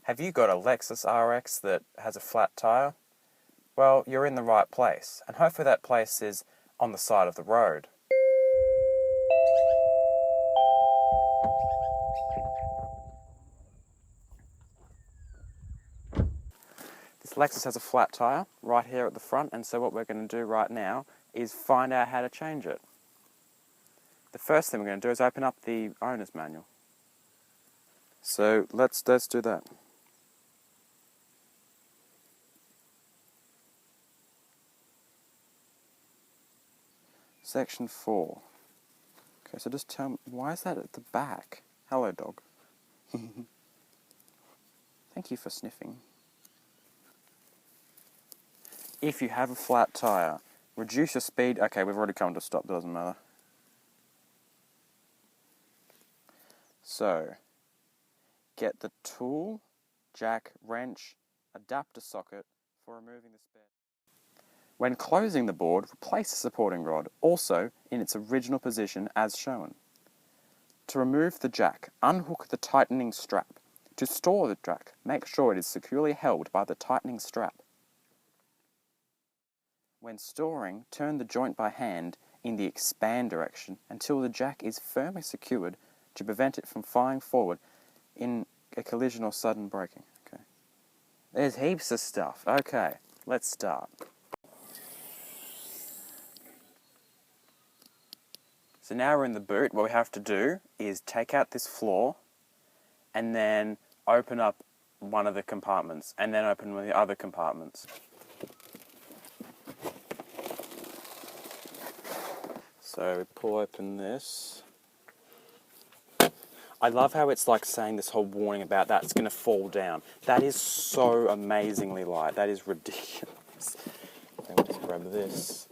Have you got a Lexus RX that has a flat tyre? Well, you're in the right place, and hopefully that place is on the side of the road. This Lexus has a flat tyre right here at the front, and so what we're going to do right now is find out how to change it. The first thing we're going to do is open up the owner's manual. So let's do that. Section 4. Okay, so just tell me, why is that at the back? Hello, dog. Thank you for sniffing. If you have a flat tyre, reduce your speed. Okay, we've already come to a stop, doesn't matter. So, get the tool, jack, wrench, adapter socket for removing the spare. When closing the board, replace the supporting rod, also in its original position as shown. To remove the jack, unhook the tightening strap. To store the jack, make sure it is securely held by the tightening strap. When storing, turn the joint by hand in the expand direction until the jack is firmly secured to prevent it from flying forward in a collision or sudden braking. Okay. There's heaps of stuff. Okay, let's start. So now we're in the boot. What we have to do is take out this floor and then open up one of the compartments and then open one of the other compartments. So we pull open this. I love how it's like saying this whole warning about that's going to fall down. That is so amazingly light. That is ridiculous. Let me just grab this.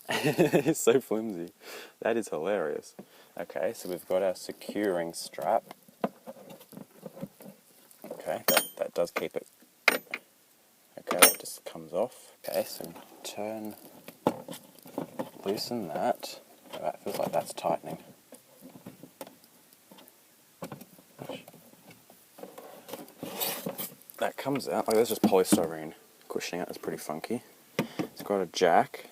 It's so flimsy. That is hilarious. Okay, so we've got our securing strap. Okay, that does keep it. Okay, that just comes off. Okay, so loosen that. Oh, that feels like that's tightening. That comes out. Oh, there's just polystyrene cushioning it. That's pretty funky. It's got a jack.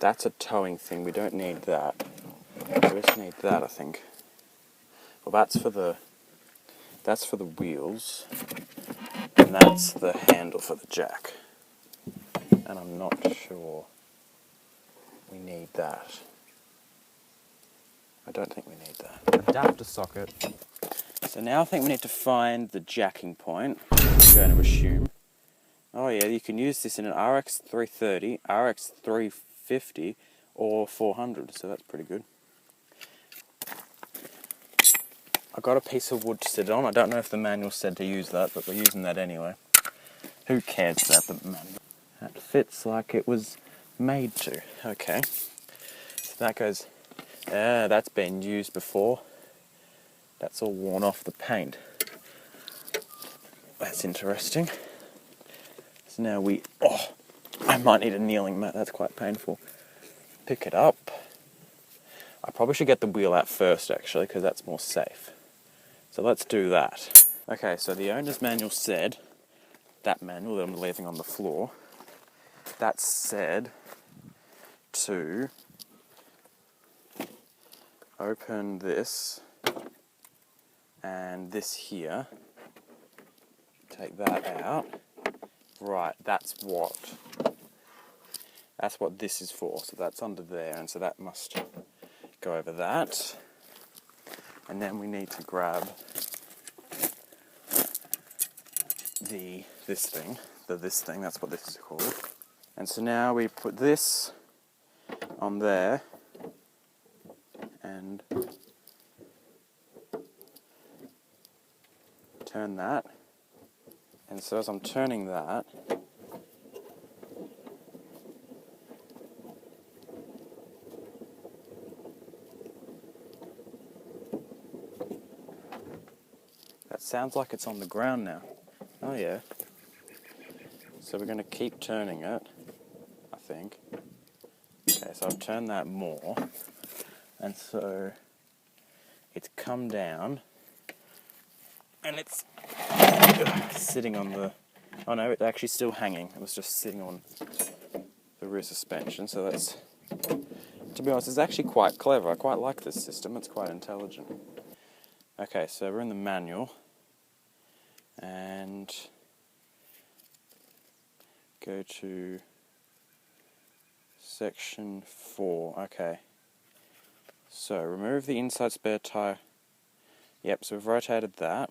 That's a towing thing. We don't need that. We just need that, I think. Well, that's for the wheels, and that's the handle for the jack. And I'm not sure we need that. I don't think we need that. Adapter socket. So now I think we need to find the jacking point. I'm going to assume. Oh yeah, you can use this in an RX 330, RX 350, or 400, so that's pretty good. I got a piece of wood to sit on. I don't know if the manual said to use that, but we're using that anyway. Who cares about the manual? That fits like it was made to. Okay. So that goes... that's been used before. That's all worn off the paint. That's interesting. So now we... Oh! I might need a kneeling mat. That's quite painful. Pick it up. I probably should get the wheel out first, actually, because that's more safe. So let's do that. Okay, so the owner's manual said, that manual that I'm leaving on the floor, that said to open this and this here, take that out. Right, that's what this is for. So that's under there, and so that must go over that. And then we need to grab this thing, that's what this is called. And so now we put this on there and turn that. And so as I'm turning that, that sounds like it's on the ground now. Oh yeah. So we're going to keep turning it, I think. Okay, so I've turned that more. And so it's come down and it's sitting on the... Oh no, it's actually still hanging. It was just sitting on the rear suspension, so that's... To be honest, it's actually quite clever. I quite like this system. It's quite intelligent. Okay, so we're in the manual. And... go to... Section 4. Okay. So, remove the inside spare tyre. Yep, so we've rotated that.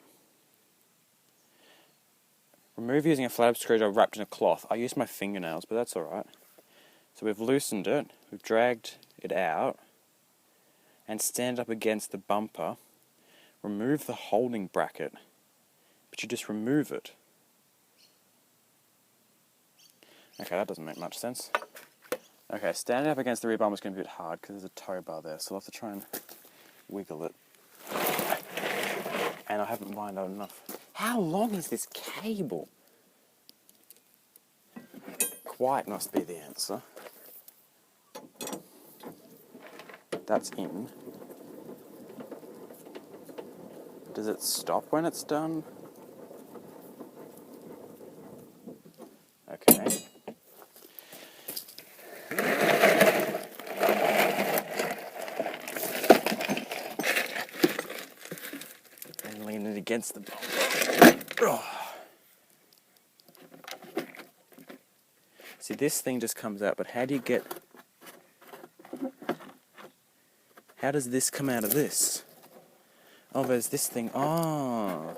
Remove using a flathead screwdriver wrapped in a cloth. I used my fingernails, but that's alright. So we've loosened it, we've dragged it out, and stand up against the bumper. Remove the holding bracket, but you just remove it. Okay, that doesn't make much sense. Okay, standing up against the rear bumper is going to be a bit hard because there's a tow bar there, so I'll have to try and wiggle it. And I haven't lined out enough. How long is this cable? Quite must be the answer. That's in. Does it stop when it's done? Okay. And lean it against the bumper. Oh. See, this thing just comes out, but how do you get... How does this come out of this? Oh, there's this thing. Oh.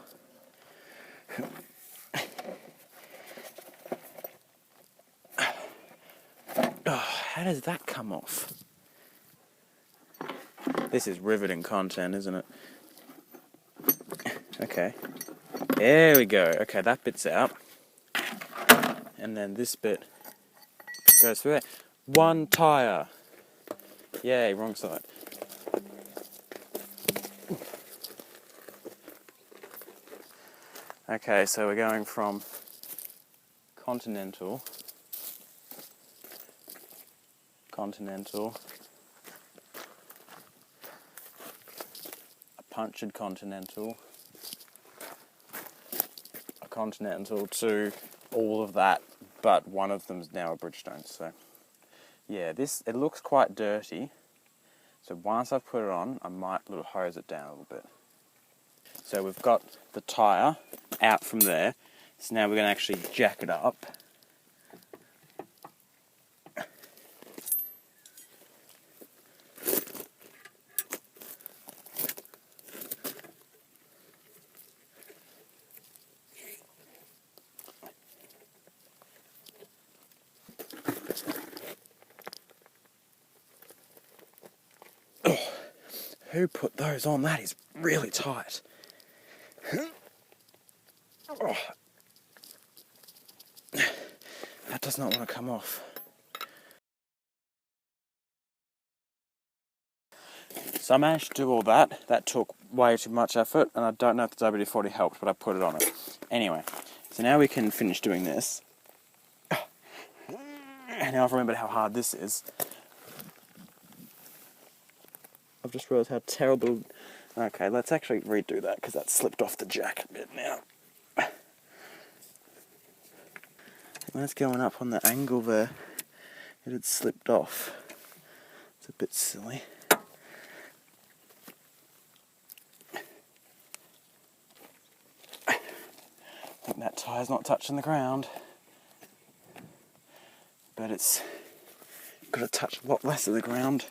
Oh, how does that come off? This is riveting content, isn't it? Okay. There we go. Okay, that bit's out. And then this bit goes through there. One tyre. Yay, wrong side. Okay, so we're going from Continental, a punctured Continental, a Continental to all of that, but one of them's now a Bridgestone. So yeah, it looks quite dirty. So once I've put it on, I might little hose it down a little bit. So we've got the tyre out from there. So now we're going to actually jack it up. Oh, who put those on? That is really tight. Oh. That does not want to come off. So I managed to do all that. That took way too much effort, and I don't know if the WD-40 helped, but I put it on it. Anyway, so now we can finish doing this. And now I've remembered how hard this is. I've just realised how terrible... Okay, let's actually redo that, because that slipped off the jack a bit now. When it's going up on the angle there, it had slipped off. It's a bit silly. I think that tyre's not touching the ground. But it's got to touch a lot less of the ground.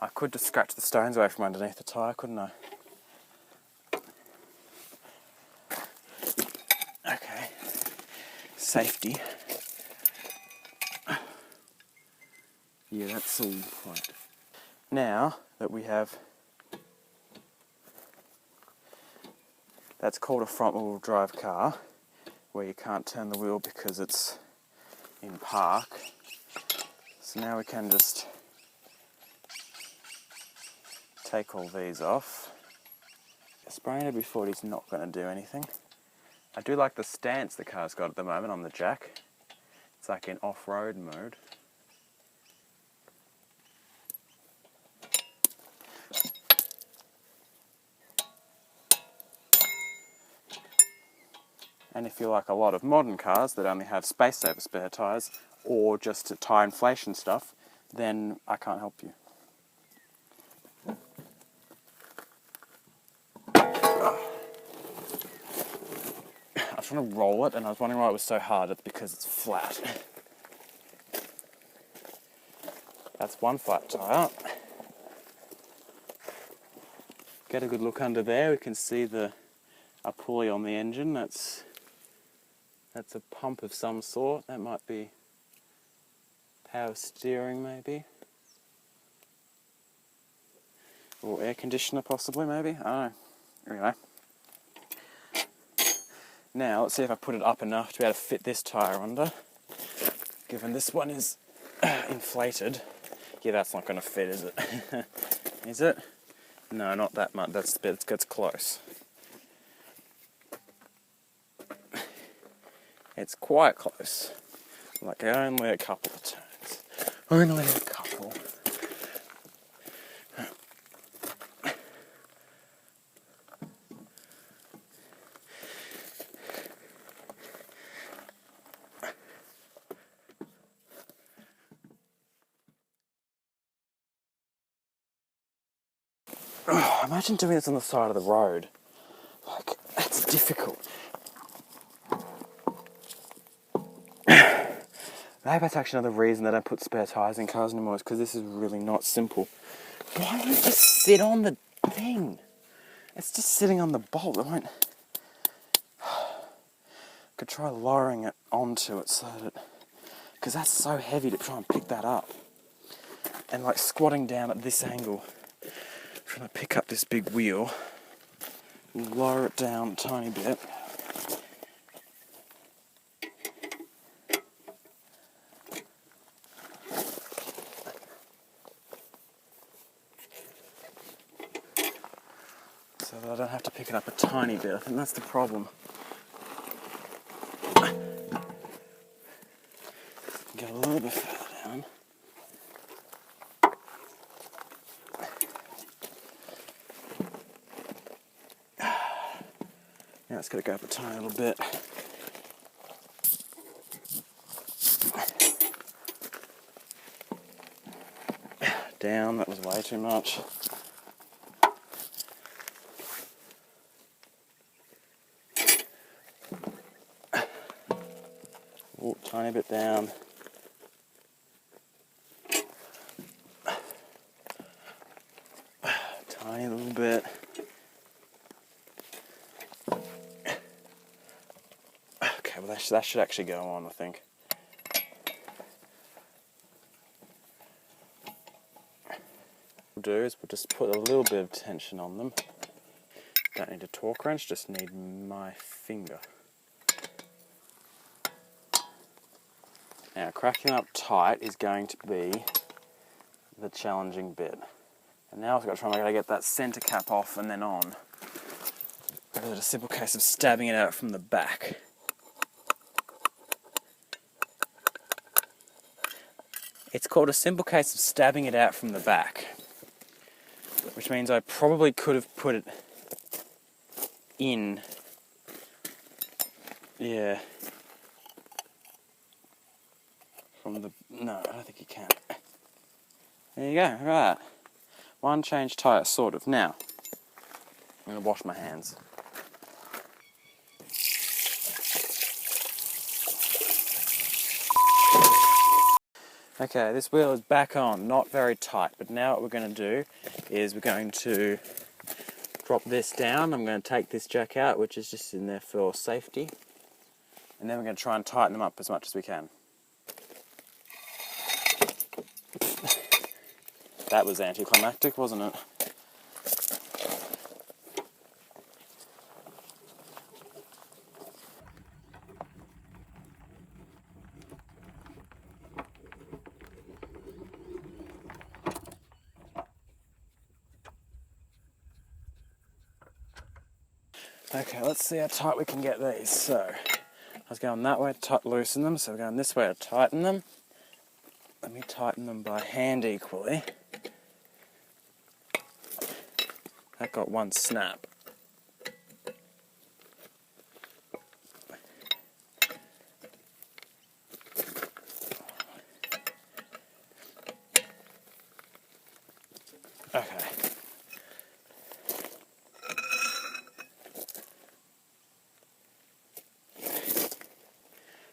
I could just scratch the stones away from underneath the tyre, couldn't I? Okay. Safety. Yeah, that's all right. Now that we have... That's called a front-wheel drive car, where you can't turn the wheel because it's in park. So now we can just take all these off. Spraying WD-40 is not going to do anything. I do like the stance the car's got at the moment on the jack. It's like in off-road mode. And if you like a lot of modern cars that only have space-saver spare tyres, or just tyre inflation stuff, then I can't help you. I was trying to roll it, and I was wondering why it was so hard. It's because it's flat. That's one flat tyre. Get a good look under there. We can see a pulley on the engine. That's a pump of some sort. That might be power steering, maybe. Or air conditioner, possibly, maybe. I don't know. Anyway. Now, let's see if I put it up enough to be able to fit this tyre under. Given this one is inflated. Yeah, that's not going to fit, is it? Is it? No, not that much. That's close. It's quite close. Like only a couple of turns. Only a couple. Oh, imagine doing this on the side of the road. Like, that's difficult. Maybe that's actually another reason they don't put spare tyres in cars anymore, is because this is really not simple. Why don't you just sit on the thing? It's just sitting on the bolt. I won't... could try lowering it onto it so that... because that's so heavy to try and pick that up. And like squatting down at this angle, trying to pick up this big wheel, lower it down a tiny bit. So that I don't have to pick it up a tiny bit. I think that's the problem. Get a little bit further down. Now it's got to go up a tiny little bit. Down, that was way too much. Oh, tiny bit down. Tiny little bit. Okay, well that should actually go on, I think. What we'll do is we'll just put a little bit of tension on them. Don't need a torque wrench, just need my finger. Now, cracking up tight is going to be the challenging bit. And now I've got to try and get that centre cap off and then on. It's a simple case of stabbing it out from the back. It's called a simple case of stabbing it out from the back. Which means I probably could have put it in. Yeah. No, I don't think you can. There you go, right. One change tyre, sort of. Now, I'm going to wash my hands. Okay, this wheel is back on, not very tight, but now what we're going to do is we're going to drop this down. I'm going to take this jack out, which is just in there for safety, and then we're going to try and tighten them up as much as we can. That was anticlimactic, wasn't it? Okay, let's see how tight we can get these. So, I was going that way to loosen them, so we're going this way to tighten them. Let me tighten them by hand equally. That got one snap.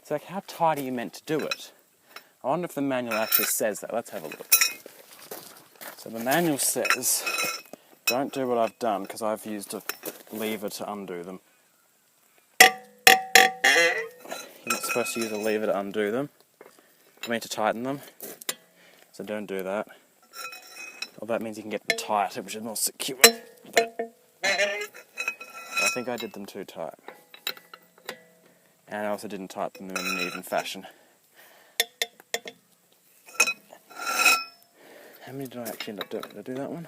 It's like, how tight are you meant to do it? I wonder if the manual actually says that. Let's have a look. So the manual says, don't do what I've done because I've used a lever to undo them. You're not supposed to use a lever to undo them. I mean to tighten them. So don't do that. Well, that means you can get them tighter, which is more secure. But I think I did them too tight. And I also didn't tighten them in an even fashion. How many did I actually end up doing? Did I do that one?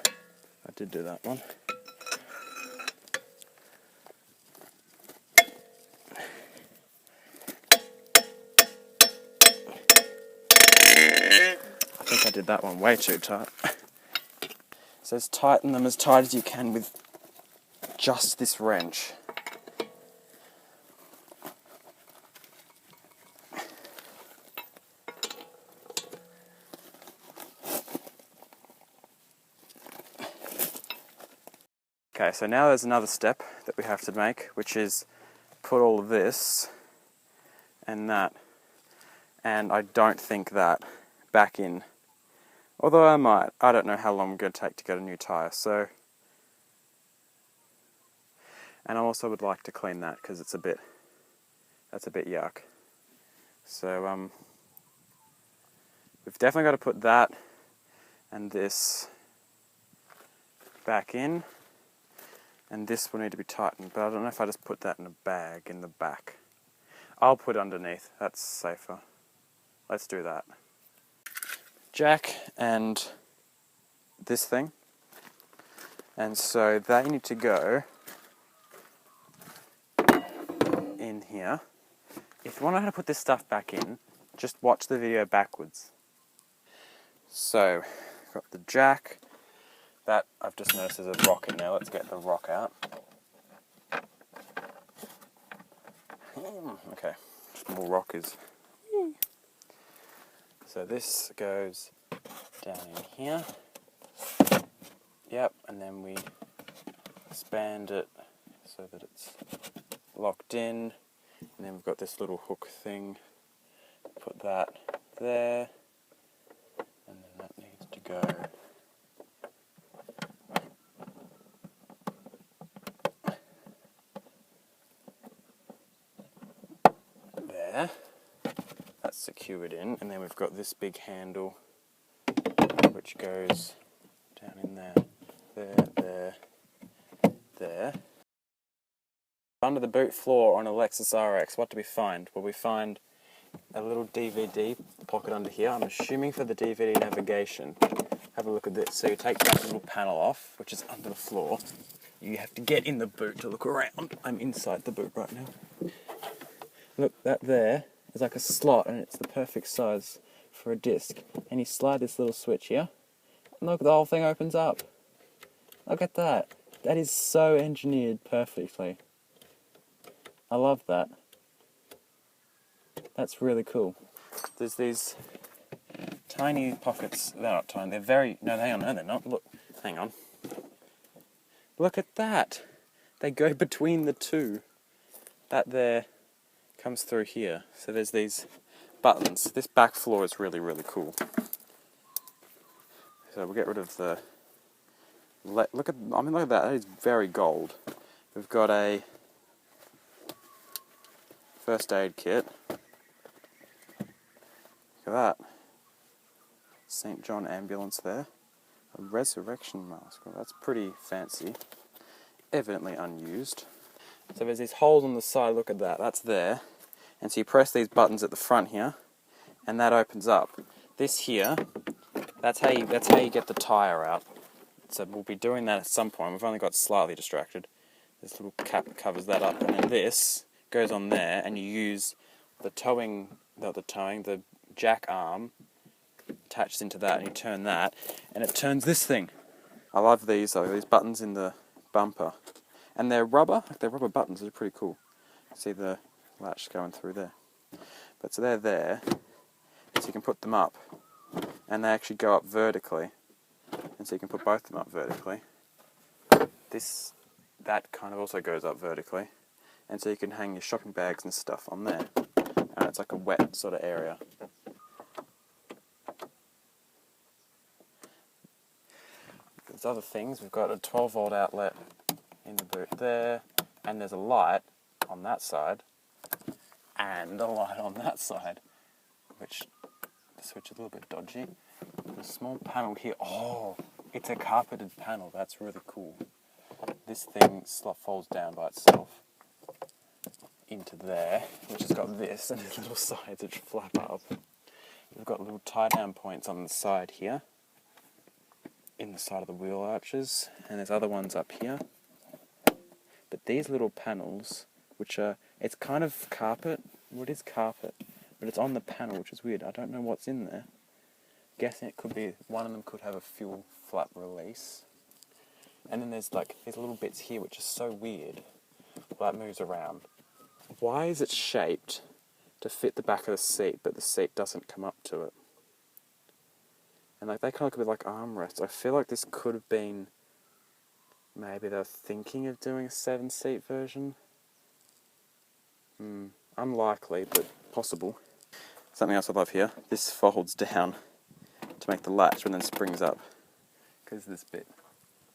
I did do that one. I think I did that one way too tight. It says tighten them as tight as you can with just this wrench. Okay, so now there's another step that we have to make, which is put all of this and that, and I don't think that, back in. Although I might. I don't know how long I'm going to take to get a new tyre, so... And I also would like to clean that, because it's a bit... That's a bit yuck. So, we've definitely got to put that and this back in. And this will need to be tightened, but I don't know if I just put that in a bag in the back. I'll put it underneath, that's safer. Let's do that. Jack and this thing. And so they need to go in here. If you want to know how to put this stuff back in, just watch the video backwards. So, got the jack. That, I've just noticed there's a rock in there. Let's get the rock out. Okay, small rock is... So this goes down in here. Yep, and then we expand it so that it's locked in. And then we've got this little hook thing. Put that there. And then that needs to go... there. That's secured in, and then we've got this big handle which goes down in there, there. Under the boot floor on a Lexus RX, what do we find? Well, we find a little DVD pocket under here. I'm assuming for the DVD navigation. Have a look at this. So you take that little panel off, which is under the floor. You have to get in the boot to look around. I'm inside the boot right now. Look, that there is like a slot, and it's the perfect size for a disc. And you slide this little switch here, and look, the whole thing opens up. Look at that. That is so engineered perfectly. I love that. That's really cool. There's these tiny pockets. They're not tiny. They're very... No, hang on. No, they're not. Look. Hang on. Look at that. They go between the two. That there comes through here. So there's these buttons. This back floor is really, really cool. So we'll get rid of the... Look at that. That is very gold. We've got a first aid kit. Look at that. St. John ambulance there. A resurrection mask. Well, that's pretty fancy. Evidently unused. So there's these holes on the side, look at that, that's there. And so you press these buttons at the front here, and that opens up. This here, that's how you get the tyre out. So we'll be doing that at some point. We've only got slightly distracted. This little cap covers that up, and then this goes on there, and you use the the jack arm attached into that, and you turn that, and it turns this thing. I love these though, these buttons in the bumper. And they're rubber buttons, they're pretty cool. See the latch going through there. But so they're there, so you can put them up, and they actually go up vertically. And so you can put both of them up vertically. That kind of also goes up vertically. And so you can hang your shopping bags and stuff on there. And it's like a wet sort of area. There's other things. We've got a 12-volt outlet in the boot there, and there's a light on that side, and a light on that side, which the switch is a little bit dodgy. There's a small panel here. Oh, it's a carpeted panel. That's really cool. This thing folds down by itself into there, which has got this and these little sides which flap up. We've got little tie-down points on the side here, in the side of the wheel arches, and there's other ones up here. But these little panels, which are, it's kind of carpet, well, it is carpet, but it's on the panel, which is weird. I don't know what's in there. Guessing it could be, one of them could have a fuel flap release. And then there's like these little bits here, which is so weird. Well, that moves around. Why is it shaped to fit the back of the seat, but the seat doesn't come up to it? And like they kind of look a bit like armrests. I feel like this could have been, maybe they're thinking of doing a 7-seat version. Unlikely, but possible. Something else I love here. This folds down to make the latch and then springs up. Because this bit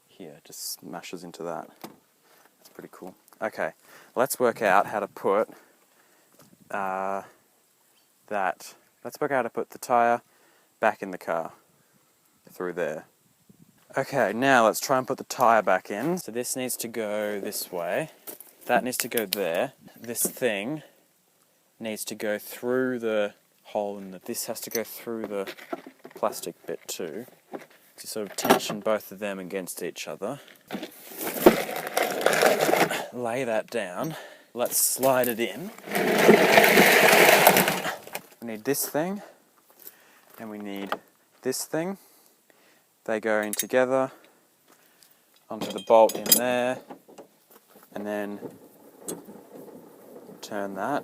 here just smashes into that. That's pretty cool. Okay, let's work out how to put let's work out how to put the tyre back in the car. Through there. Okay, now let's try and put the tyre back in. So this needs to go this way. That needs to go there. This thing needs to go through the hole in the... This has to go through the plastic bit too. To sort of tension both of them against each other. Lay that down. Let's slide it in. We need this thing. And we need this thing. They go in together onto the bolt in there, and then turn that.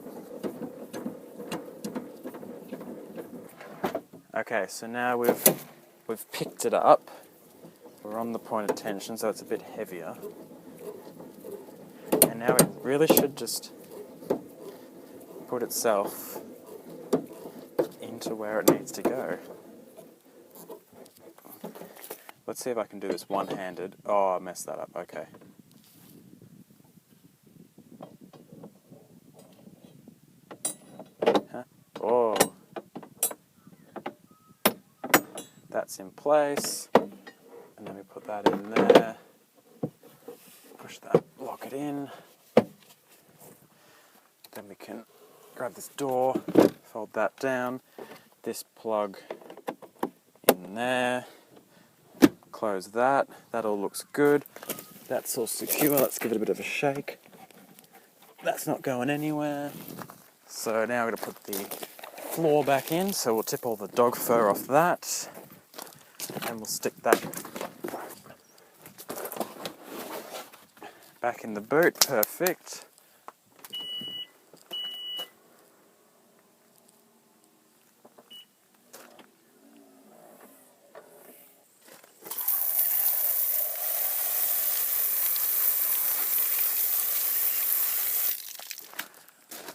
Okay, so now we've picked it up. We're on the point of tension, so it's a bit heavier. And now it really should just put itself into where it needs to go. Let's see if I can do this one-handed. Oh, I messed that up. Okay. Huh? Oh. That's in place. And then we put that in there. Push that, lock it in. Then we can grab this door, fold that down. This plug in there. Close that. That all looks good. That's all secure. Let's give it a bit of a shake. That's not going anywhere. So now we're going to put the floor back in. So we'll tip all the dog fur off that. And we'll stick that back in the boot. Perfect.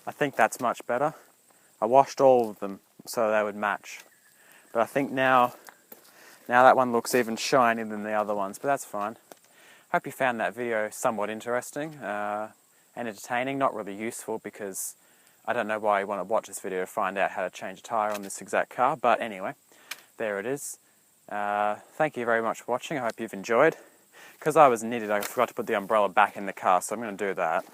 I think that's much better. I washed all of them so they would match. But I think now that one looks even shinier than the other ones, but that's fine. Hope you found that video somewhat interesting and entertaining, not really useful because I don't know why you want to watch this video to find out how to change a tyre on this exact car, but anyway, there it is. Thank you very much for watching. I hope you've enjoyed. Because I was an idiot, I forgot to put the umbrella back in the car, so I'm going to do that.